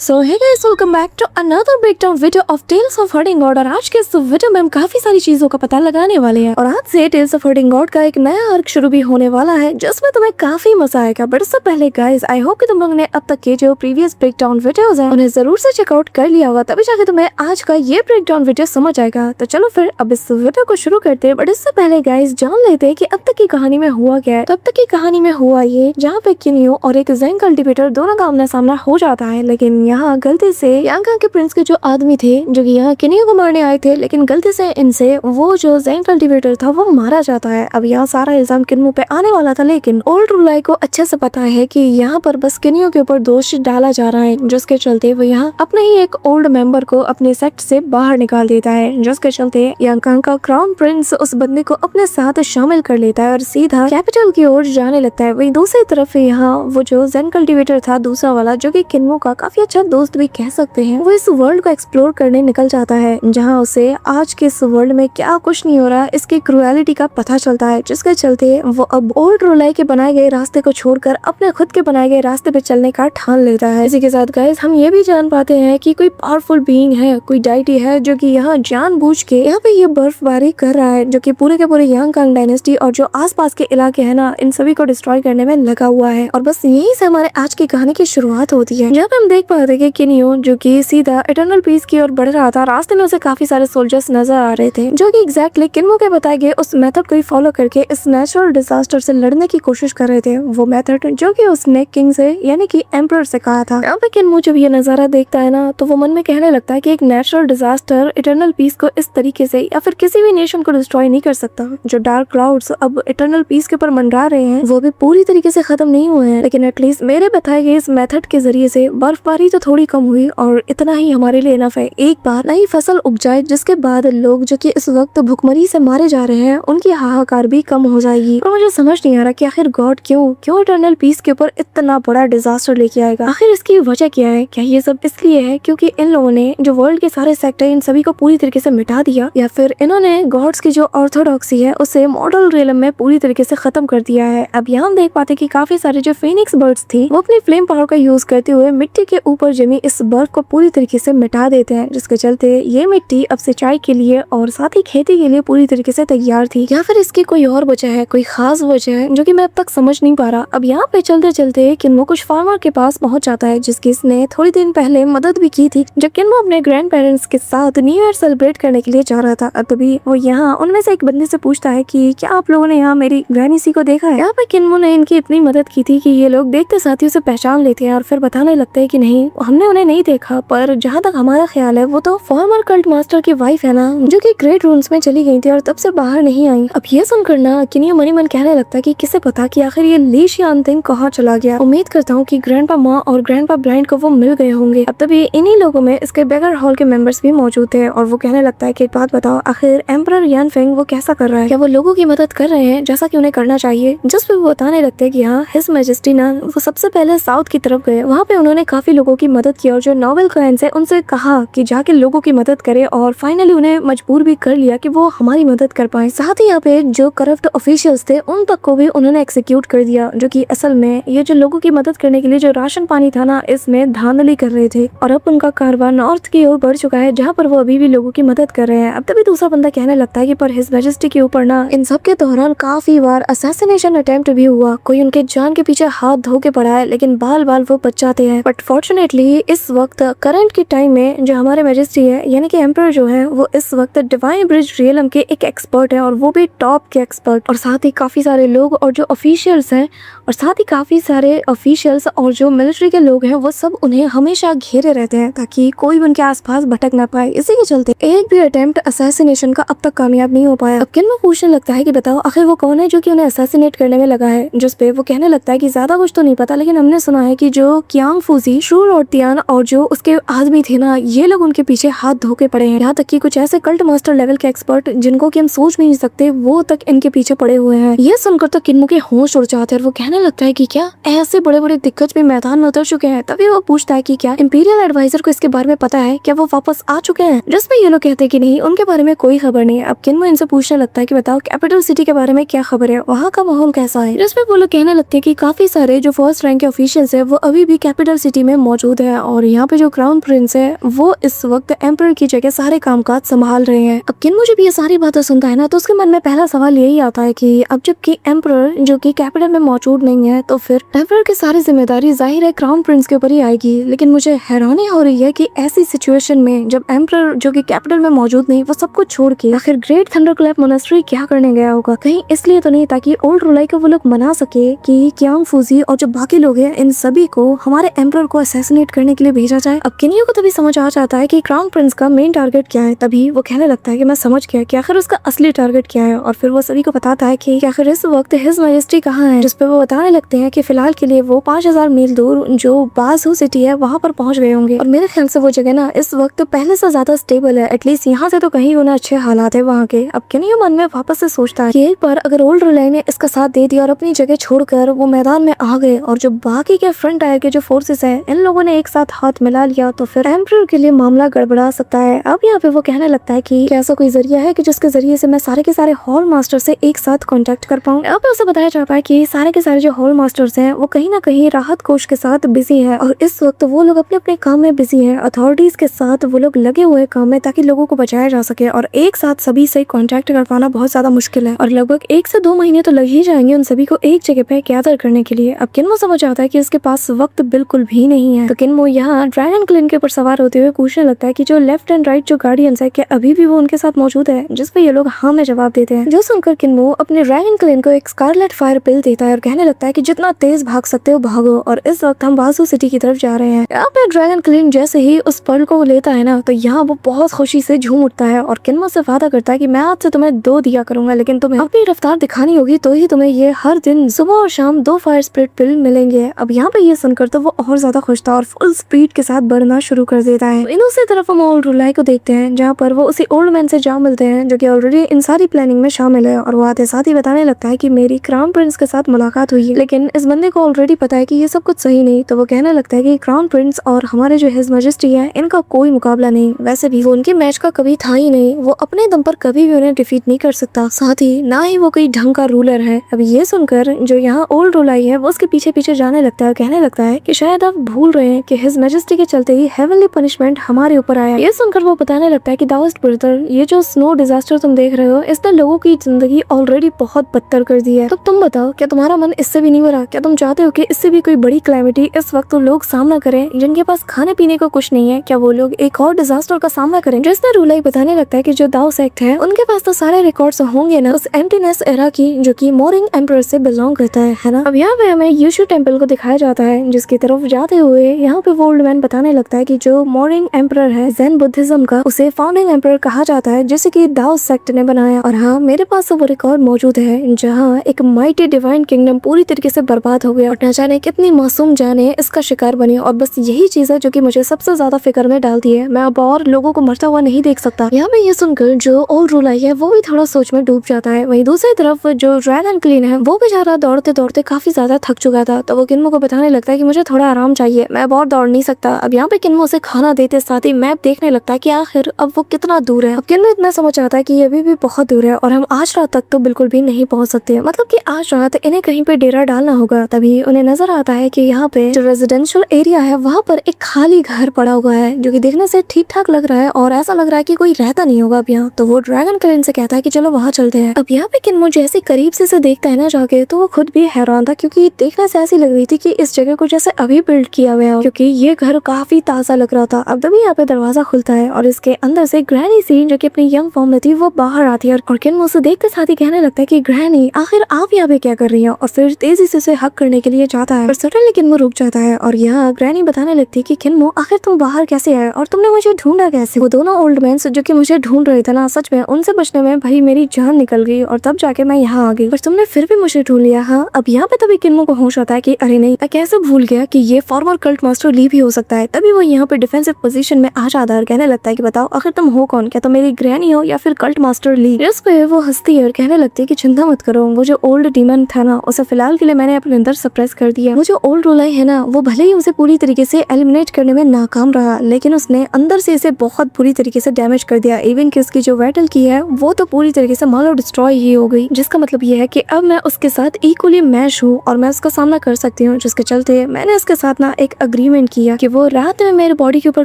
So hey guys, welcome back to another breakdown video of Tales of Herding God. और आज के इस video में हम काफी सारी चीजों का पता लगाने वाले हैं और आज से टेल्स ऑफ हर्डिंग गॉड का एक नया आर्क शुरू भी होने वाला है जिसमें तुम्हें काफी मजा आएगा। बट उससे पहले गाइस, आई होप कि तुम लोगों ने अब तक के जो प्रीवियस ब्रेकडाउन वीडियोस हैं उन्हें जरूर से चेकआउट कर लिया होगा, तभी जाके तुम्हें आज का ये ब्रेकडाउन वीडियो समझ आएगा। तो चलो फिर अब इस वीडियो को शुरू करते हैं। बट इससे पहले गाइस जान लेते हैं कि अब तक की कहानी में हुआ क्या है। तो अब तक की कहानी में हुआ ये, जहाँ पे किनियो और एक ज़ेंग कल्टीवेटर दोनों का आमना सामना हो जाता है, लेकिन यहाँ गलती से यांगा के प्रिंस के जो आदमी थे जो कि यहाँ किनियो को मारने आए थे, लेकिन गलती से इनसे वो जो ज़ेंग कल्टीवेटर था वो मारा जाता है। अब यहाँ सारा इल्जाम किन्मो पे आने वाला था, लेकिन ओल्ड रुलाई को अच्छे से पता है कि यहाँ पर बस किनियो के ऊपर दोष डाला जा रहा है, जिसके चलते वो यहाँ अपने ही एक ओल्ड मेंबर को अपने सेक्ट से बाहर निकाल देता है, जिसके चलते यांगा का क्राउन प्रिंस उस बंदे को अपने साथ शामिल कर लेता है और सीधा कैपिटल की ओर जाने लगता है। वहीं दूसरी तरफ यहाँ वो जो ज़ेंग कल्टीवेटर था दूसरा वाला, जो कि किन्मो का काफी अच्छा दोस्त भी कह सकते हैं, वो इस वर्ल्ड को एक्सप्लोर करने निकल जाता है, जहाँ उसे आज के इस वर्ल्ड में क्या कुछ नहीं हो रहा इसकी क्रूएलिटी का पता चलता है, जिसके चलते वो अब ओल्ड रोलाई के बनाए गए रास्ते को छोड़कर अपने खुद के बनाए गए रास्ते पे चलने का ठान लेता है। इसी के साथ गाइस हम ये भी जान पाते हैं कि कोई पावरफुल बीइंग है, कोई डाइटी है जो कि यहाँ जानबूझ के यहाँ पे ये बर्फबारी कर रहा है, जो कि पूरे के पूरे यांगकांग डायनेस्टी और जो आसपास के इलाके है ना, इन सभी को डिस्ट्रॉय करने में लगा हुआ है। और बस यहीं से हमारे आज की कहानी की शुरुआत होती है, जहाँ पे हम देख पाते हैं कि किनियो जो कि सीधा इटर्नल पीस की ओर बढ़ रहा था। रास्ते में उसे काफी सारे सोल्जर्स नजर आ रहे थे जो कि एग्जैक्टली किन्मो के बताए गए उस मेथड को ही फॉलो करके इस नेचुरल डिजास्टर से लड़ने की कोशिश कर रहे थे। वो मेथड जो कि उसने किंग से यानी कि एम्परर से कहा था। यहाँ पे किन्मो जब ये नजारा देखता है ना, तो वो मन में कहने लगता है कि एक नेचुरल डिजास्टर इटर्नल पीस को इस तरीके से या फिर किसी भी नेशन को डिस्ट्रॉय नहीं कर सकता। जो डार्क क्लाउड्स अब इटर्नल पीस के ऊपर मंडरा रहे हैं वो भी पूरी तरीके से खत्म नहीं हुए हैं, लेकिन एटलीस्ट मेरे बताए गए इस मेथड के जरिए से बर्फबारी तो थोड़ी कम हुई और इतना ही हमारे लिए इनफ है। एक बार नई फसल उग जाए जिसके बाद लोग जो कि इस वक्त भुखमरी से मारे जा रहे हैं उनकी हाहाकार भी कम हो जाएगी। और मुझे समझ नहीं आ रहा कि आखिर गॉड क्यों इटर्नल पीस के ऊपर इतना बड़ा डिजास्टर लेके आएगा। आखिर इसकी वजह क्या है? क्या ये सब इसलिए है क्योंकि इन लोगों ने जो वर्ल्ड के सारे सेक्टर इन सभी को पूरी तरीके से मिटा दिया, या फिर इन्होंने गॉड्स की जो ऑर्थोडॉक्सी है उसे मॉडल रियलम में पूरी तरीके से खत्म कर दिया है। अब यहाँ हम देख पाते कि काफी सारे जो फेनिक्स बर्ड्स थी वो अपनी फ्लेम पावर का यूज करते हुए मिट्टी के ऊपर जमी इस बर्फ को पूरी तरीके से मिटा देते हैं, जिसके चलते ये मिट्टी अब सिंचाई के लिए और साथ ही खेती के लिए पूरी तरीके से तैयार थी। या फिर इसकी कोई और वजह है, कोई खास वजह है जो कि मैं अब तक समझ नहीं पा रहा। अब यहाँ पे चलते चलते किन्मो कुछ फार्मर के पास पहुंच जाता है, जिसकी इसने थोड़ी दिन पहले मदद भी की थी जब किन्मो अपने ग्रैंड पेरेंट्स के साथ न्यू ईयर सेलिब्रेट करने के लिए जा रहा था। अब तभी वो यहाँ उनमें से एक बंदे से पूछता है कि क्या आप लोगों ने यहाँ मेरी ग्रैनी सी को देखा है? यहाँ पे किन्मो ने इनकी इतनी मदद की थी कि ये लोग देखते साथ ही उसे पहचान लेते हैं और फिर बताने लगते हैं कि नहीं, हमने उन्हें नहीं देखा, पर जहाँ तक हमारा ख्याल है वो तो फॉर्मर कल्ट मास्टर की वाइफ है ना, जो कि ग्रेट रून्स में चली गई थी और तब से बाहर नहीं आई। अब ये सुनकर ना किनियो मनी मन कहने लगता है कि किसे पता कि आखिर ये ली शियानतिंग कहाँ चला गया। उम्मीद करता हूँ कि ग्रैंडपा माँ और ग्रैंडपा ब्लाइंड को वो मिल गए होंगे। अब तभी इन्हीं लोगों में इसके बेगर हॉल के मेंबर्स भी मौजूद थे और वो कहने लगता है कि एक बात बताओ, आखिर एम्परर यान फेंग वो कैसा कर रहा है? क्या वो लोगों की मदद कर रहे हैं जैसा कि उन्हें करना चाहिए? जिस पे वो बताने लगते हैं कि हाँ, हिज मैजेस्टी ना वो सबसे पहले साउथ की तरफ गए, वहाँ पे उन्होंने काफी लोगों की मदद की और जो नोवेल क्लाइंट्स है उनसे कहा कि जाके लोगों की मदद करे और फाइनली उन्हें मजबूर भी कर लिया कि वो हमारी मदद कर पाए। साथ ही यहाँ पे जो करप्ट ऑफिशियल्स थे उन तक को भी उन्होंने एक्सिक्यूट कर दिया, जो कि असल में ये जो लोगों की मदद करने के लिए जो राशन पानी था ना, इसमें धांधली कर रहे थे और अब उनका कारवां नॉर्थ की ओर बढ़ चुका है, जहाँ पर वो अभी भी लोगों की मदद कर रहे हैं। अब तभी दूसरा बंदा कहने लगता है कि पर हिज मैजेस्टी के ऊपर ना इन सब के दौरान काफी बार असैसिनेशन अटेम्प्ट भी हुआ, कोई उनके जान के पीछे हाथ धो के पड़ा है, लेकिन बाल बाल वो बच जाते हैं। बट फॉर्चुनेटली इस वक्त करंट के टाइम में जो हमारे मैजेस्टी है यानी कि एम्परर जो है वो इस वक्त डिवाइन ब्रिज रियलम के एक एक्सपर्ट है और वो भी टॉप के एक्सपर्ट। और साथ ही काफी सारे लोग और जो ऑफिशियल्स हैं और साथ ही काफी सारे ऑफिशियल्स और जो मिलिट्री के लोग हैं वो सब उन्हें हमेशा घेरे रहते हैं ताकि कोई उनके आसपास भटक ना पाए। इसी के चलते एक भी अटेम्प्ट असैसिनेशन का अब तक कामयाब नहीं हो पाया। अब किन्मो पूछने लगता है कि बताओ आखिर वो कौन है जो कि उन्हें असैसिनेट करने में लगा है? जिस पे वो कहने लगता है कि ज्यादा कुछ तो नहीं पता, लेकिन हमने सुना है कि जो कियांग फूजी, शू लॉर्ड तियान और जो उसके आदमी थे ना, ये लोग उनके पीछे हाथ धो के पड़े हैं। यहाँ तक कि कुछ ऐसे कल्ट मास्टर लेवल के एक्सपर्ट जिनको कि हम सोच भी नहीं सकते वो तक इनके पीछे पड़े हुए हैं। ये सुनकर तो किन्मो के होश उड़ जाते हैं और वो कहने लगता है कि क्या ऐसे बड़े बड़े दिग्गज भी मैदान में उतर चुके हैं? तभी वो पूछता है कि क्या इंपीरियल एडवाइजर को इसके बारे में पता है? क्या वो वापस आ चुके हैं? जिसमें ये लोग कहते हैं कि नहीं, उनके बारे में कोई खबर नहीं है। अब किन्मो इनसे पूछने लगता है कि बताओ कैपिटल सिटी के बारे में क्या खबर है, वहाँ का माहौल कैसा है? जिसमें वो लोग कहने लगते हैं कि काफी सारे जो फर्स्ट रैंक के ऑफिशियल्स है वो अभी भी कैपिटल सिटी में मौजूद मौजूद है और यहाँ पे जो क्राउन प्रिंस है वो इस वक्त एम्परर की जगह सारे कामकाज संभाल रहे हैं। अब किन्मो जब ये सारी बातें सुनता है ना तो उसके मन में पहला सवाल यही आता है कि अब जबकि एम्परर जो कि कैपिटल में मौजूद नहीं है तो फिर एम्परर की सारी जिम्मेदारी जाहिर है क्राउन प्रिंस के ऊपर ही आएगी। लेकिन मुझे हैरानी हो रही है कि ऐसी सिचुएशन में जब एम्परर जो कि कैपिटल में मौजूद नहीं वो सब कुछ छोड़ के आखिर ग्रेट थंडरक्लैप मोनेस्ट्री क्या करने गया होगा। कहीं इसलिए तो नहीं ताकि ओल्ड रुलाई को वो लोग मना सके कि क्यांग फूजी और जो बाकी लोग हैं इन सभी को हमारे एम्परर को असैसिनेट करने के लिए भेजा जाए। अब किन्यो को तभी समझ आ जाता है कि क्राउन प्रिंस का मेन टारगेट क्या है। तभी वो कहने लगता है कि मैं समझ गया कि आखिर उसका असली टारगेट क्या है और फिर वो सभी को बताता है कि आखिर इस वक्त हिज मैजेस्टी कहाँ है। जिस पे वो बताने लगते हैं कि फिलहाल के लिए वो 5000 मील दूर जो बाजू सिटी है वहाँ पर पहुँच गए होंगे और मेरे ख्याल से वो जगह ना इस वक्त पहले से ज्यादा स्टेबल है। एटलीस्ट यहाँ से तो कहीं उन्हें अच्छे हालात है वहाँ के। अब किन्यो मन में वापस से सोचता है कि एक बार अगर ओल्ड रुलाई ने इसका साथ दे दिया और अपनी जगह छोड़कर वो मैदान में आ गए और जो बाकी के फ्रंट टायर के जो फोर्सेस है इन लोगों ने एक साथ हाथ मिला लिया तो फिर एम्परर के लिए मामला गड़बड़ा सकता है। अब यहाँ पे वो कहने लगता है कि ऐसा कोई जरिया है कि जिसके जरिए से मैं सारे के सारे हॉल मास्टर से एक साथ कांटेक्ट कर पाऊँ। अब उसे बताया जाता है कि सारे के सारे जो हॉल मास्टर्स हैं वो कहीं ना कहीं राहत कोष के साथ बिजी है और इस वक्त वो लोग अपने अपने काम में बिजी है। अथॉरिटीज के साथ वो लोग लगे हुए काम में ताकि लोगों को बचाया जा सके और एक साथ सभी से कांटेक्ट कर पाना बहुत ज्यादा मुश्किल है और लगभग 1 से 2 महीने तो लग ही जाएंगे उन सभी को एक जगह पे गैदर करने के लिए। अब किन्मो समझ आता है कि उसके पास वक्त बिल्कुल भी नहीं है। तो किन्मो यहाँ ड्रैगन क्लिन के ऊपर सवार होते हुए पूछने लगता है कि जो लेफ्ट एंड राइट जो गार्डियंस है क्या अभी भी वो उनके साथ मौजूद है। जिस पे ये लोग हाँ में जवाब देते हैं। जो सुनकर किन्मो अपने ड्रैगन क्लिन को एक स्कारलेट फायर पिल देता है और कहने लगता है कि जितना तेज भाग सकते हो भागो और इस वक्त हम बाजू सिटी की तरफ जा रहे हैं। यहाँ पे ड्रैगन क्लिन जैसे ही उस पर्ल को लेता है ना तो यहाँ वो बहुत खुशी से झूम उठता है और किन्मो से वादा करता है कि मैं आज से तुम्हें 2 दिया करूंगा लेकिन तुम्हें अपनी रफ्तार दिखानी होगी तो ही तुम्हें ये हर दिन सुबह और शाम 2 फायर स्प्लिट पिल मिलेंगे। अब यहाँ पे ये सुनकर तो वो और ज्यादा खुश था और फुल स्पीड के साथ बढ़ना शुरू कर देता है। इन दूसरी तरफ हम ओल्ड रुलाई को देखते हैं जहाँ पर वो उसी ओल्ड मैन से जा मिलते हैं जो कि ऑलरेडी इन सारी प्लानिंग में शामिल है और वो आते साथ ही बताने लगता है कि मेरी क्राउन प्रिंस के साथ मुलाकात हुई है। लेकिन इस बंदे को ऑलरेडी पता है कि ये सब कुछ सही नहीं। तो वो कहने लगता है कि क्राउन प्रिंस और हमारे जो हिज मैजेस्टी है इनका कोई मुकाबला नहीं। वैसे भी वो उनके मैच का कभी था ही नहीं। वो अपने दम पर कभी भी उन्हें डिफीट नहीं कर सकता। साथ ही ना ही वो कोई ढंग का रूलर है। अब ये सुनकर जो यहाँ ओल्ड रुलाई है वो उसके पीछे पीछे जाने लगता है और कहने लगता है कि शायद आप भूल रहे हैं कि हिज मैजेस्टी के चलते ही हेवनली पनिशमेंट हमारे ऊपर आया। ये सुनकर वो बताने लगता है कि दाउस्ट ब्रदर ये जो स्नो डिजास्टर तुम देख रहे हो इसने लोगों की जिंदगी ऑलरेडी बहुत बदतर कर दी है। तो तुम बताओ क्या तुम्हारा मन इससे भी नहीं भरा? क्या तुम चाहते हो कि इससे भी कोई बड़ी क्लैमिटी इस वक्त तो लोग सामना करें जिनके पास खाने पीने को कुछ नहीं है? क्या वो लोग एक और डिजास्टर का सामना करें? जिसने रुलाई बताने लगता है कि जो दाउ सेक्ट है उनके पास तो सारे रिकॉर्ड्स होंगे ना उस एम्प्टीनेस एरा की जो कि मोरिंग एम्परर से बिलोंग करता है ना। अब यहाँ पे हमें यूशु टेम्पल को दिखाया जाता है जिसकी तरफ जाते हुए यहाँ पे वो ओल्ड मैन बताने लगता है कि जो मोरिंग एम्परर है ज़ेन बुद्धिज्म का उसे फाउंडिंग एम्परर कहा जाता है जिसे कि दाओ सेक्ट ने बनाया। और हाँ मेरे पास वो रिकॉर्ड मौजूद है जहाँ एक माइटी डिवाइन किंगडम पूरी तरीके से बर्बाद हो गया और न जाने कितनी मासूम जाने इसका शिकार बनी और बस यही चीज है जो कि मुझे सबसे ज्यादा फिक्र में डालती है। मैं अब और लोगों को मरता हुआ नहीं देख सकता। यहाँ पे ये सुनकर जो ओल्ड रुलाई है वो भी थोड़ा सोच में डूब जाता है। वहीं दूसरी तरफ जो ड्रैगन क्लीन है वो बेचारा दौड़ते दौड़ते काफी ज्यादा थक चुका था। तो वो किन्मो को बताने लगता है कि मुझे थोड़ा आराम चाहिए, मैं अब और दौड़ नहीं सकता। अब यहाँ पे किन्मो उसे खाना देते साथ ही मैप देखने लगता है कि आखिर अब वो कितना दूर है। अब किन्मो इतना समझ आता है कि ये अभी भी बहुत दूर है और हम आज रात तक तो बिल्कुल भी नहीं पहुंच सकते। मतलब कि आज रात इन्हें कहीं पे डेरा डालना होगा। तभी उन्हें नजर आता है कि यहाँ पे जो रेजिडेंशियल एरिया है वहाँ पर एक खाली घर पड़ा हुआ है जो कि देखने से ठीक ठाक लग रहा है और ऐसा लग रहा है कि कोई रहता नहीं होगा अब यहाँ। तो वो ड्रैगन क्लीन से कहता है कि चलो वहाँ चलते हैं। अब यहाँ पे किन्मो जैसे करीब से देखता है ना जाके तो वो खुद भी हैरान था क्योंकि देखने से ऐसी लग रही थी कि इस जगह को जैसे अभी बिल्ड किया हुआ है क्योंकि ये घर काफी ताजा लग रहा था। अब तभी यहाँ पे दरवाजा खुलता है और इसके अंदर से ग्रैनी सी जो कि अपनी यंग फॉर्म में थी वो बाहर आती है और किन्मो उसे देखते साथ ही कहने लगता है कि ग्रैनी आखिर आप यहाँ पे क्या कर रही हैं? और फिर तेजी से उसे हक करने के लिए जाता है पर सडनली किन्मो रुक जाता है और यहाँ ग्रैनी बताने लगती है कि किन्मो आखिर तुम बाहर कैसे आए और तुमने मुझे ढूंढा कैसे? वो दोनों ओल्ड मैन जो कि मुझे ढूंढ रहे थे ना सच में उनसे बचने में भाई मेरी जान निकल गई और तब जाके मैं यहाँ आ गई पर तुमने फिर भी मुझे ढूंढ लिया। हाँ अब यहाँ पे तभी किन्मो को होश आता है कि अरे नहीं मैं कैसे भूल गया कि ये फॉर्मर कल्ट मास्टर ली भी हो सकता है। तभी वो यहाँ पे डिफेंसिव पोजीशन में आ जाता है और कहने लगता है कि बताओ आखिर तुम हो कौन? क्या तुम मेरी ग्रैनी हो या फिर कल्ट मास्टर ली? इस पे वो हंसती है और कहने लगती है कि चिंता मत करो, वो जो ओल्ड डीमन था ना उसे फिलहाल के लिए मैंने अपने अंदर सप्रेस कर दिया। वो जो ओल्ड रुलाई है ना वो भले ही उसे पूरी तरीके से एलिमिनेट करने में नाकाम रहा लेकिन उसने अंदर से इसे बहुत बुरी तरीके से डैमेज कर दिया। इवन कि उसकी जो वेटल की है वो तो पूरी तरीके से मान लो डिस्ट्रॉय ही हो गई जिसका मतलब ये है कि अब मैं उसके साथ इक्वली मैच हूँ और मैं उसका सामना कर सकती हूँ जिसके चलते मैंने उसके साथ ना एक एग्रीमेंट किया कि वो रात में मेरे बॉडी के ऊपर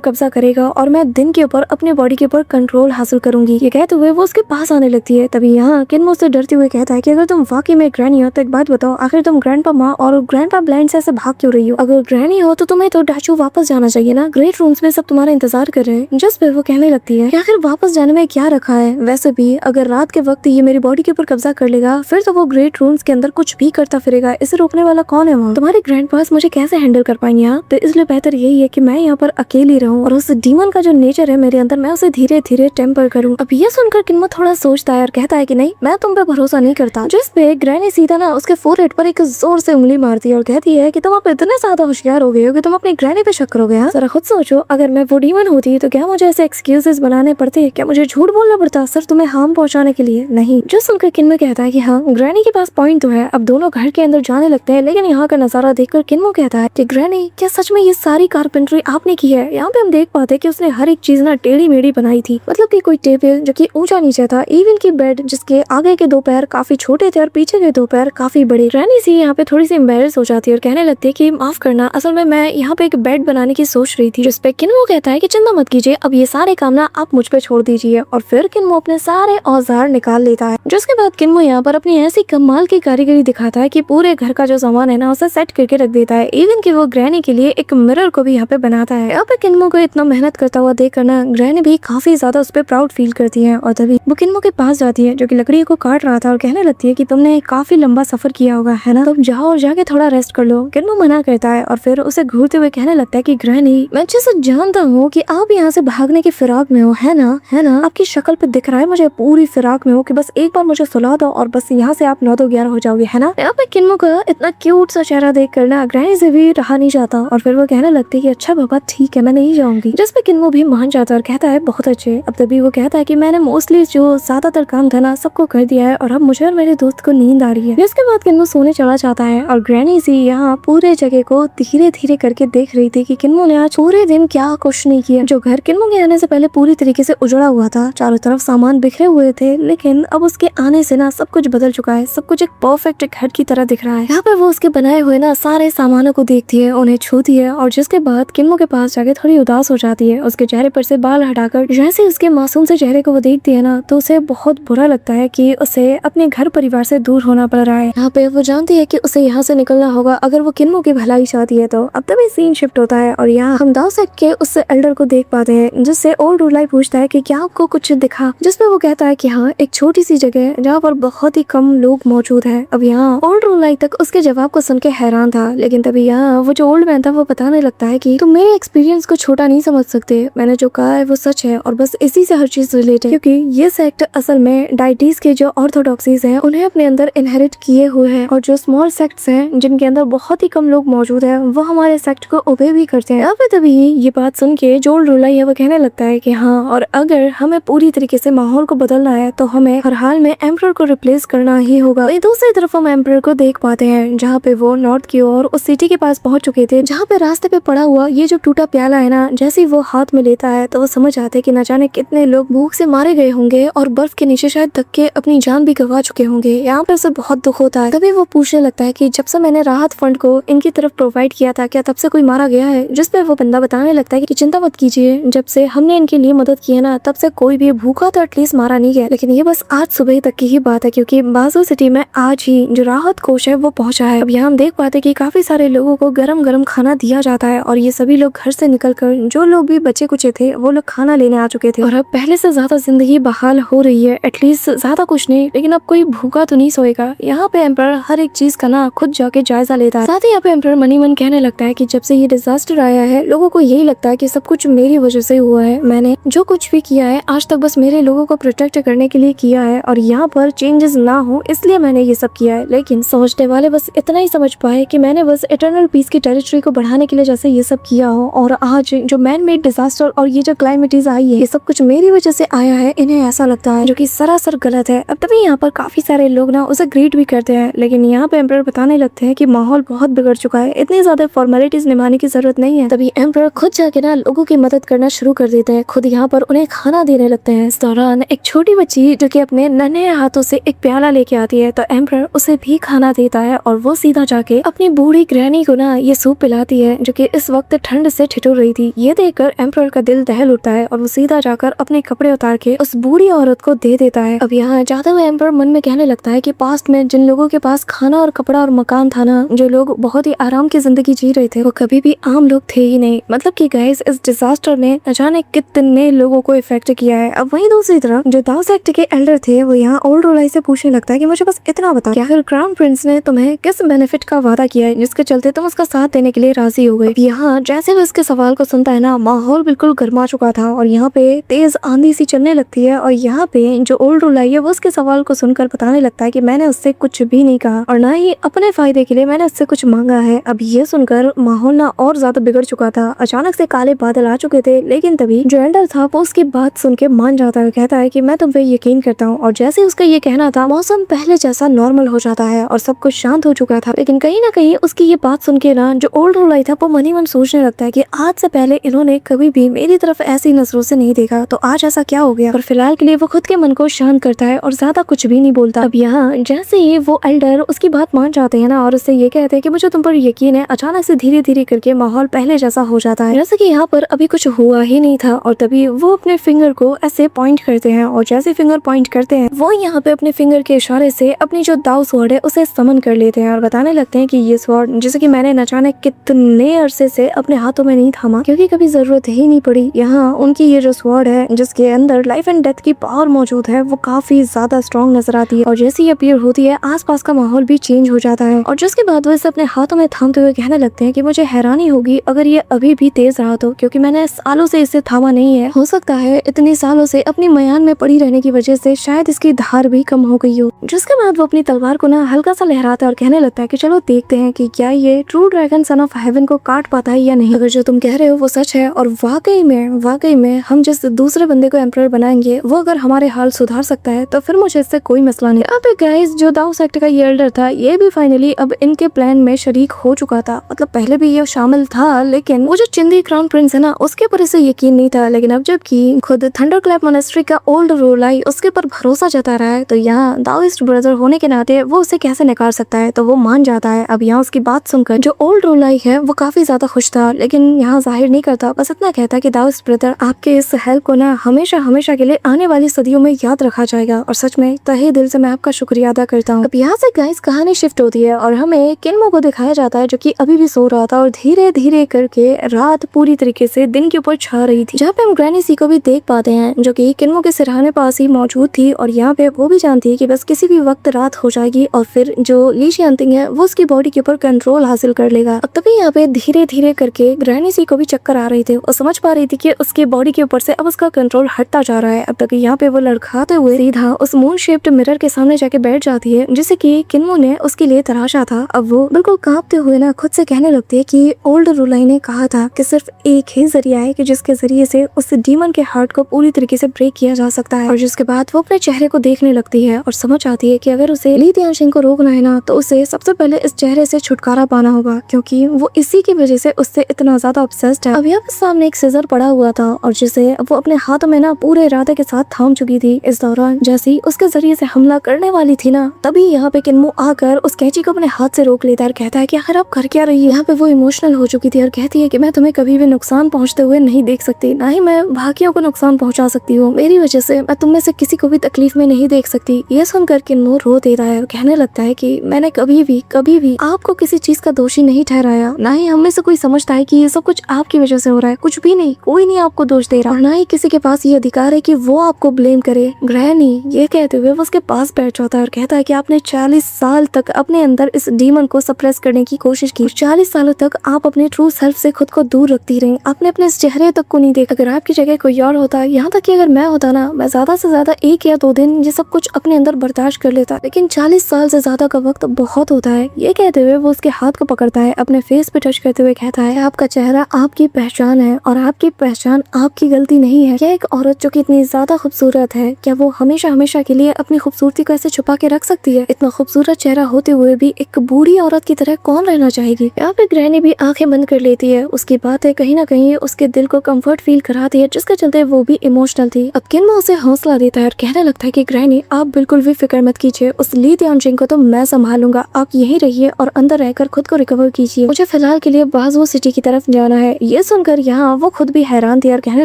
कब्जा करेगा और मैं दिन के ऊपर अपने बॉडी के ऊपर कंट्रोल हासिल करूंगी। ये कहते हुए वो उसके पास आने लगती है। तभी यहाँ किन्मो उससे डरते हुए कहता है कि अगर तुम वाकई में ग्रैनी हो तो एक बात बताओ, आखिर तुम ग्रैंडपा माँ और ग्रैंडपा ब्लाइंड से ऐसे भाग क्यों रही हो? अगर ग्रैनी हो तो तुम्हें तो डाचू वापस जाना चाहिए ना, ग्रेट रूम्स में सब तुम्हारा इंतजार कर रहे हैं। जिस पे वो कहने लगती है कि आखिर वापस जाने में क्या रखा है, वैसे भी अगर रात के वक्त ये मेरी बॉडी के ऊपर कब्जा कर लेगा फिर तो वो ग्रेट रूम्स के अंदर कुछ भी करता फिरेगा, इसे रोकने वाला कौन है? वहाँ तुम्हारे ग्रैंडपास मुझे कैसे हैंडल कर पाएंगे यहाँ? तो इसलिए बेहतर यही है कि मैं यहाँ पर अकेली रहूं और उस डीमन का जो नेचर है मेरे अंदर मैं उसे धीरे धीरे टेम्पर करूं। अब ये सुनकर किन्मो थोड़ा सोचता है और कहता है कि नहीं, मैं तुम पे भरोसा नहीं करता। जिस पे ग्रैनी सीधा ना उसके फोरहेड पर एक जोर से उंगली मारती है और कहती है कि तुम अब इतने ज्यादा होशियार हो गए हो कि तुम अपनी ग्रैनी पे शक करोगे। जरा खुद सोचो, अगर मैं वो डीमन होती तो क्या मुझे ऐसे एक्सक्यूजेस बनाने पड़ते, क्या मुझे झूठ बोलना पड़ता सिर्फ तुम्हें हार्म पहुंचाने के लिए? नहीं। जो सुनकर किन्मो कहता है कि हाँ, ग्रैनी के पास पॉइंट तो है। अब दोनों घर के अंदर जाने लगते हैं, लेकिन यहाँ का नजारा देखकर किन्मो कहता है कि ग्रैनी, क्या सच में ये सारी कारपेंट्री आपने की है? यहाँ पे हम देख पाते कि उसने हर एक चीज ना टेढ़ी मेढ़ी बनाई थी, मतलब कि कोई टेबल जो कि ऊंचा नीचे था, इवन की बेड जिसके आगे के दो पैर काफी छोटे थे और पीछे के दो पैर काफी बड़े। ग्रैनी सी यहाँ पे थोड़ी सी एम्बेरस हो जाती है और कहने लगती है कि माफ करना, असल में मैं यहाँ पे एक बेड बनाने की सोच रही थी। जिस पे किन्मो कहता है कि चिंता मत कीजिए, अब ये सारे काम ना आप मुझ पे छोड़ दीजिए। और फिर किन्मो अपने सारे औजार निकाल लेता है, जिसके बाद किन्मो यहाँ पर अपनी ऐसी कमाल की कारीगरी दिखाता है कि पूरे घर का जो सामान है ना उसे सेट करके रख देता है। इवन कि वो ग्रैनी के लिए एक मिरर को भी यहाँ पे बनाता है। यहाँ पे किन्मो को इतना मेहनत करता हुआ देख कर ना ग्रैनी भी काफी ज्यादा उस पर प्राउड फील करती है। और तभी वो किन्मो के पास जाती है जो कि लकड़ी को काट रहा था और कहने लगती है कि तुमने काफी लंबा सफर किया होगा है ना, तुम जाओ और जाके थोड़ा रेस्ट कर लो। किन्मो मना करता है और फिर उसे घूरते हुए कहने लगता है कि ग्रैनी, मैं अच्छे से जानता हूँ कि आप यहाँ से भागने की फिराक में हो, है ना, है ना? आपकी शक्ल पे दिख रहा है मुझे पूरी फिराक में हो कि बस एक बार मुझे सुला दो और बस यहाँ से आप 9-11 हो जाओगे, है ना? यहाँ पे किन्मो का इतना क्यूट सा चेहरा देख कर ना ग्रैनी से भी रहा नहीं जाता और फिर वो कहने लगती है कि अच्छा बाबा ठीक है, मैं नहीं जाऊंगी। जिस पे किन्मो भी मान जाता है और कहता है बहुत अच्छे। अब तभी वो कहता है कि मैंने मोस्टली जो ज्यादातर काम था ना सबको कर दिया है और अब मुझे और मेरे दोस्त को नींद आ रही है। जिसके बाद किन्मो सोने चला जाता है और ग्रैनी सी यहाँ पूरे जगह को धीरे धीरे करके देख रही थी कि किन्मो ने आज पूरे दिन क्या कुछ नहीं किया। जो घर किन्मो के आने से पहले पूरी तरीके से उजड़ा हुआ था, चारों तरफ सामान बिखरे हुए थे, लेकिन अब उसके आने से ना सब कुछ बदल चुका है, सब कुछ एक परफेक्ट घर की तरह दिख रहा है। यहाँ पे वो उसके बनाए हुए ना सारे सामानों को देखती है, उन्हें छूती है और जिसके बाद किन्मो के पास जाके थोड़ी उदास हो जाती है। उसके चेहरे पर से बाल हटाकर जैसे उसके मासूम से चेहरे को वो देखती है ना तो उसे बहुत बुरा लगता है कि उसे अपने घर परिवार से दूर होना पड़ रहा है। यहाँ पे वो जानती है कि उसे यहाँ से निकलना होगा अगर वो किन्मो की भलाई चाहती है। तो अब तभी सीन शिफ्ट होता है और यहाँ हम दाव सेक्ट के उस एल्डर को देख पाते हैं, जिससे ओल्ड रूलाई पूछता है कि क्या आपको कुछ दिखा, जिसपे वो कहता है कि हाँ, एक छोटी सी जगह जहाँ पर बहुत ही कम लोग मौजूद है। अब यहाँ ओल्ड रूलाई तक उसके जवाब को सुन के हैरान था, लेकिन तभी यहाँ वो जो ओल्ड मैन था वो बताने लगता है कि तुम मेरे एक्सपीरियंस को छोटा नहीं समझ सकते, मैंने जो कहा है वो सच है और बस इसी से हर चीज रिलेट है, क्योंकि ये सेक्ट असल में डाइटीज के जो ऑर्थोडॉक्सीज हैं उन्हें अपने अंदर इनहेरिट किए हुए हैं और जो स्मॉल सेक्ट्स हैं जिनके अंदर बहुत ही कम लोग मौजूद हैं वो हमारे सेक्ट को ओबे भी करते हैं। यहाँ पे तभी ये बात सुन के जो ओल्ड रूलाई है वो कहने लगता है कि हाँ, और अगर हमें पूरी तरीके से माहौल को बदलना है तो हमें हर हाल में एम्परर को रिप्लेस करना ही होगा। दूसरी तरफ हम एम्परर को देख पाते हैं जहाँ पे वो नॉर्थ की ओर उस सिटी के पास पहुंच चुके थे, जहाँ पे रास्ते पे पड़ा हुआ ये जो टूटा प्याला है ना, जैसे ही वो हाथ में लेता है तो वो समझ आते कि न जाने कितने लोग भूख से मारे गए होंगे और बर्फ के नीचे शायद धक के अपनी जान भी गवा चुके होंगे। यहाँ पे उसे बहुत दुख होता है। तभी वो पूछने लगता है कि जब से मैंने राहत फंड को इनकी तरफ प्रोवाइड किया था क्या तब से कोई मारा गया है? जिस पे वो बंदा बताने लगता है कि चिंता मत कीजिए, जब से हमने इनके लिए मदद की है ना तब से कोई भी भूखा तो एटलीस्ट मारा नहीं गया, लेकिन ये बस आज सुबह तक की ही बात है क्योंकि बाजू सिटी में आज ही जो राहत कोष है वो पहुंचा है। अब यहाँ हम देख पाते कि काफी सारे लोगों को गरम गरम खाना दिया जाता है और ये सभी लोग घर से निकलकर जो लोग भी बचे कुचे थे वो लोग खाना लेने आ चुके थे और अब पहले से ज्यादा जिंदगी बहाल हो रही है, एटलीस्ट ज्यादा कुछ नहीं लेकिन अब कोई भूखा तो नहीं सोएगा। यहाँ पे एम्परर हर एक चीज का ना खुद जाके जायजा लेता है। साथ ही यहाँ पे एम्परर मनी मन कहने लगता है कि जब से ये डिजास्टर आया है लोगों को यही लगता है कि सब कुछ मेरी वजह से हुआ है, मैंने जो कुछ भी किया है आज तक बस मेरे लोगों को प्रोटेक्ट करने के लिए किया है और यहाँ पर चेंजेस ना हो इसलिए मैंने ये सब किया है। लेकिन समझने वाले बस इतना ही समझ पाए कि मैंने बस इटर्नल पीस की टेरिटरी को बढ़ाने के लिए जैसे ये सब किया हो और आज जो मैन मेड डिजास्टर और ये जो क्लाइमेटीज आई है ये सब कुछ मेरी वजह से आया है, इन्हें ऐसा लगता है, जो कि सरासर गलत है। अब तभी यहाँ पर काफी सारे लोग ना उसे ग्रीट भी करते हैं, लेकिन यहाँ पे एम्परर बताने लगते हैं कि माहौल बहुत बिगड़ चुका है, इतनी ज्यादा फॉर्मेलिटीज निभाने की जरूरत नहीं है। तभी एम्परर खुद जाके ना लोगों की मदद करना शुरू कर देते हैं, खुद यहाँ पर उन्हें खाना देने लगते हैं। इस दौरान एक छोटी बच्ची जो कि अपने नन्हे हाथों से एक प्याला लेके आती है तो एम्परर उसे भी खाना देता है और वो सीधा जाके अपनी बूढ़ी ग्रैनी को ना ये सूप पिलाती है जो कि इस वक्त ठंड से ठिठुर रही थी। ये देखकर एम्परर का दिल दहल उठता है और वो सीधा जाकर अपने कपड़े उतार के उस बूढ़ी औरत को दे देता है। अब यहाँ जाते हुए एम्परर मन में कहने लगता है कि पास्ट में जिन लोगों के पास खाना और कपड़ा और मकान था ना, जो लोग बहुत ही आराम की जिंदगी जी रहे थे, वो कभी भी आम लोग थे ही नहीं। मतलब कि गाइस, इस डिजास्टर ने न जाने कितने लोगों को इफेक्ट किया है। अब वहीं दूसरी तरफ जो दाओ सेक्ट के एल्डर थे वो यहाँ ओल्ड रोलाई से पूछने लगता है कि मुझे बस इतना बता कि आखिर क्राउन प्रिंस ने तुम्हें किस बेनिफिट का वादा किया है जिसके चलते तुम उसका साथ देने के लिए राजी हो गए। यहाँ जैसे वो इसके सवाल को सुनता है ना, माहौल बिल्कुल गर्मा चुका था और यहाँ पे तेज आंधी सी चलने लगती है और यहाँ पे जो ओल्ड रोलाई है वो उसके सवाल को सुनकर बताने लगता है कि मैंने उससे कुछ भी नहीं कहा और ना ही अपने फायदे के लिए मैंने उससे कुछ मांगा है। अब ये सुनकर माहौल ना और ज्यादा बिगड़ चुका था। अचानक से काले बादल आ चुके थे, लेकिन तभी जो एल्डर था वो उसकी बात सुन के मान जाता है, कहता है कि मैं तुम पे यकीन करता हूँ। और जैसे उसका ये कहना था, मौसम पहले जैसा नॉर्मल हो जाता है और सब कुछ शांत हो चुका था। लेकिन कहीं ना कहीं उसकी ये बात सुन के ना जो ओल्ड रोलाई था वो मन ही मन सोचने लगता है कि आज से पहले इन्होंने कभी भी मेरी तरफ ऐसी नजरों से नहीं देखा, तो आज ऐसा क्या हो गया। पर फिलहाल के लिए वो खुद के मन को शांत करता है और ज्यादा कुछ भी नहीं बोलता। अब यहाँ जैसे ही वो एल्डर उसकी बात मान जाते हैं ना और उससे ये कहते हैं कि मुझे तुम पर यकीन है, अचानक से धीरे धीरे करके माहौल पहले जैसा हो जाता है, जैसे कि यहाँ पर अभी कुछ हुआ ही नहीं था। और तभी वो अपने फिंगर को ऐसे पॉइंट करते हैं और जैसे फिंगर पॉइंट करते हैं वो यहाँ पे अपने फिंगर के इशारे से अपनी जो दाव स्वॉर्ड है उसे समन कर लेते हैं और बताने लगते हैं कि ये स्वॉर्ड जैसे कि मैंने न जाने कितने अरसे से अपने हाथों में नहीं थामा, क्योंकि कभी जरूरत ही नहीं पड़ी। यहाँ उनकी ये जो स्वॉर्ड है जिसके अंदर लाइफ एंड डेथ की पावर मौजूद है वो काफी ज्यादा स्ट्रॉन्ग नजर आती है और जैसे ही अपीयर होती है आसपास का माहौल भी चेंज हो जाता है। और जिसके बाद वो इसे अपने हाथों में थामते हुए कहने लगते हैं कि मुझे हैरानी होगी अगर ये अभी भी तेज रहा तो, क्योंकि मैंने सालों से इसे थामा नहीं है। हो सकता है इतने सालों से अपनी मयान में पड़ी रहने की वजह से शायद इसकी धार भी कम हो गई हो। जिसके बाद वो अपनी तलवार को ना हल्का सा लहराता है और कहने लगता है कि चलो देखते हैं कि क्या ये true dragon son of haven को काट पाता है या नहीं। अगर जो तुम कह रहे हो वो सच है और वाकई में हम जिस दूसरे बंदे को एम्परर बनाएंगे वो अगर हमारे हाल सुधार सकता है तो फिर मुझे इससे कोई मसला नहीं। अब गाइस, जो दाओ सेक्ट का ये एल्डर था ये भी फाइनली अब इनके प्लान में शरीक हो चुका था। मतलब पहले भी ये शामिल था, लेकिन वो जो चिंदी क्राउन प्रिंस है ना उसके ऊपर इसे यकीन नहीं था। लेकिन अब जबकि खुद थंडरक्लैप मोनेस्ट्री का ओल्ड रोलाई उसके ऊपर भरोसा जता रहा है तो यहाँ दाओइस्ट ब्रदर होने के नाते वो उसे कैसे नकार सकता है, तो वो मान जाता है। अब यहाँ उसकी बात सुनकर जो ओल्ड रोलाई है वो काफी ज्यादा खुश था, लेकिन यहाँ जाहिर नहीं करता, बस इतना कहता कि दाओइस्ट ब्रदर आपके इस हेल्प को ना हमेशा हमेशा के लिए आने वाली सदियों में याद रखा जाएगा और सच में तहे दिल से मैं आपका शुक्रिया अदा करता हूँ। अब यहाँ से गाइस कहानी शिफ्ट होती है और हमें किन्मो को दिखाया जाता है जो कि अभी भी सो रहा था और धीरे धीरे करके रात पूरी तरीके से दिन के ऊपर छा रही थी, जहाँ पे हम ग्रैनी सी को भी देख पाते हैं जो कि किन्मो के सिरहाने पास ही मौजूद थी और यहाँ पे वो भी जानती है कि बस किसी भी वक्त रात हो जाएगी और फिर जो ली शियांटिंग है वो उसकी बॉडी के ऊपर कंट्रोल हासिल कर लेगा। अब तभी यहाँ पे धीरे धीरे करके ग्रैनी सी को भी चक्कर आ रही थी और समझ पा रही थी कि उसके बॉडी के ऊपर से अब उसका कंट्रोल हटता जा रहा है। अब तक यहाँ पे वो लड़खाते हुए सीधा उस मून शेप्ड मिरर के सामने जाके बैठ जाती है जिसे कि किन्मो ने उसके लिए तराशा था। अब वो बिल्कुल कांपते हुए ना खुद से कहने लगती है कि ओल्ड रोलाई ने कहा था कि सिर्फ एक ही जरिया है कि जिसके जरिए से उस डीमन के हार्ट को पूरी तरीके से ब्रेक किया जा सकता है। और जिसके बाद वो अपने चेहरे को देखने लगती है और समझ आती है कि अगर उसे ली तियानशिंग को रोकना है ना तो उसे सबसे पहले इस चेहरे से छुटकारा पाना होगा, क्योंकि वो इसी की वजह से उससे इतना ज्यादा ऑब्सेस्ड है। अब यहाँ सामने एक सीजर पड़ा हुआ था और जिसे वो अपने हाथों में ना पूरे इरादे के साथ थाम चुकी थी। इस दौरान जैसी उसके जरिए से हमला करने वाली थी ना, तभी यहाँ पे किन्मो आकर उस कैंची को अपने हाथ से रोक लेता है और कहता है कि आखिर आप कर क्या रही है। यहाँ पे वो इमोशनल हो चुकी थी और कहती है कि मैं तुम्हें कभी भी नुकसान पहुंचते हुए नहीं देख सकती, ना ही मैं बाकियों को नुकसान पहुंचा सकती हूँ। मेरी वजह से मैं तुम में से किसी को भी तकलीफ में नहीं देख सकती। ये सुनकर किन्मो रो देता है और कहने लगता है कि मैंने कभी भी आपको किसी चीज का दोषी नहीं ठहराया, ना ही हम में से कोई समझता है कि ये सब कुछ आपकी वजह से हो रहा है। कुछ भी नहीं, कोई नहीं आपको दोष दे रहा और ना ही किसी के पास ये अधिकार है कि वो आपको ब्लेम करे। ग्रैनी ये कहते हुए वो उसके पास बैठ जाता है और कहता है कि आपने 40 साल तक अपने अंदर इस डीमन को सप्रेस करने की कोशिश की। 40 सालों तक आप अपने ट्रू सेल्फ से खुद को दूर रखती रही, आपने अपने इस चेहरे तक को नहीं देखा। अगर आपकी जगह कोई और होता, यहाँ तक कि अगर मैं होता ना, मैं ज्यादा से ज्यादा 1 या 2 दिन ये सब कुछ अपने अंदर बर्दाश्त कर लेता, लेकिन 40 साल से ज्यादा का वक्त बहुत होता है। ये कहते हुए वो उसके हाथ को पकड़ता है, अपने फेस पे टच करते हुए कहता है आपका चेहरा आपकी पहचान है और आपकी पहचान आपकी गलती नहीं है। क्या एक औरत जो कि इतनी ज्यादा खूबसूरत है, क्या वो हमेशा हमेशा के लिए अपनी खूबसूरती को ऐसे छुपा के रख सकती है? इतना खूबसूरत चेहरा होते हुए भी एक बूढ़ी औरत की तरह कौन रहना चाहेगी? यहाँ पे ग्रैनी भी आंखें बंद कर लेती है। उसकी बातें कहीं ना कहीं उसके दिल को कंफर्ट फील कराती है, जिसके चलते वो भी इमोशनल थी। अब किन्मो उसे हौसला देता है और कहने लगता है कि ग्रैनी आप बिल्कुल भी फिक्र मत कीजिए, उस ली तियानशिंग को तो मैं संभालूंगा, आप यहीं रहिए और अंदर रहकर खुद को रिकवर कीजिए। मुझे फिलहाल फिलहाल के लिए बासु सिटी की तरफ जाना है। ये सुनकर यहाँ वो खुद भी हैरान थी और कहने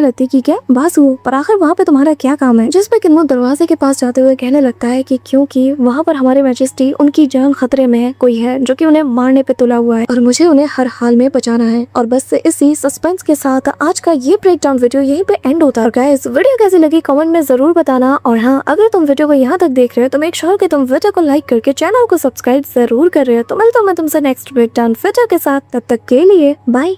लगती कि क्या बासु, पर आखिर वहाँ पे तुम्हारा क्या काम है? जिसपे किन्नू दरवाजे के पास जाते हुए कहने लगता है कि क्योंकि वहाँ पर हमारे मैजेस्टी उनकी जान खतरे में है, कोई है जो कि उन्हें मारने पे तुला हुआ है और मुझे उन्हें हर हाल में बचाना है। और बस इसी सस्पेंस के साथ आज का ये ब्रेक डाउन वीडियो यहीं पे एंड होता है। गाइस, वीडियो कैसी लगी कमेंट में जरूर बताना। और हाँ, अगर तुम वीडियो को यहाँ तक देख रहे हो तो मेक श्योर कि तुम वीडियो को लाइक करके चैनल को सब्सक्राइब जरूर कर रहे हो। तो मिलता हूँ मैं तुमसे नेक्स्ट ब्रेक डाउन वीडियो के साथ, तब तक के लिए बाय।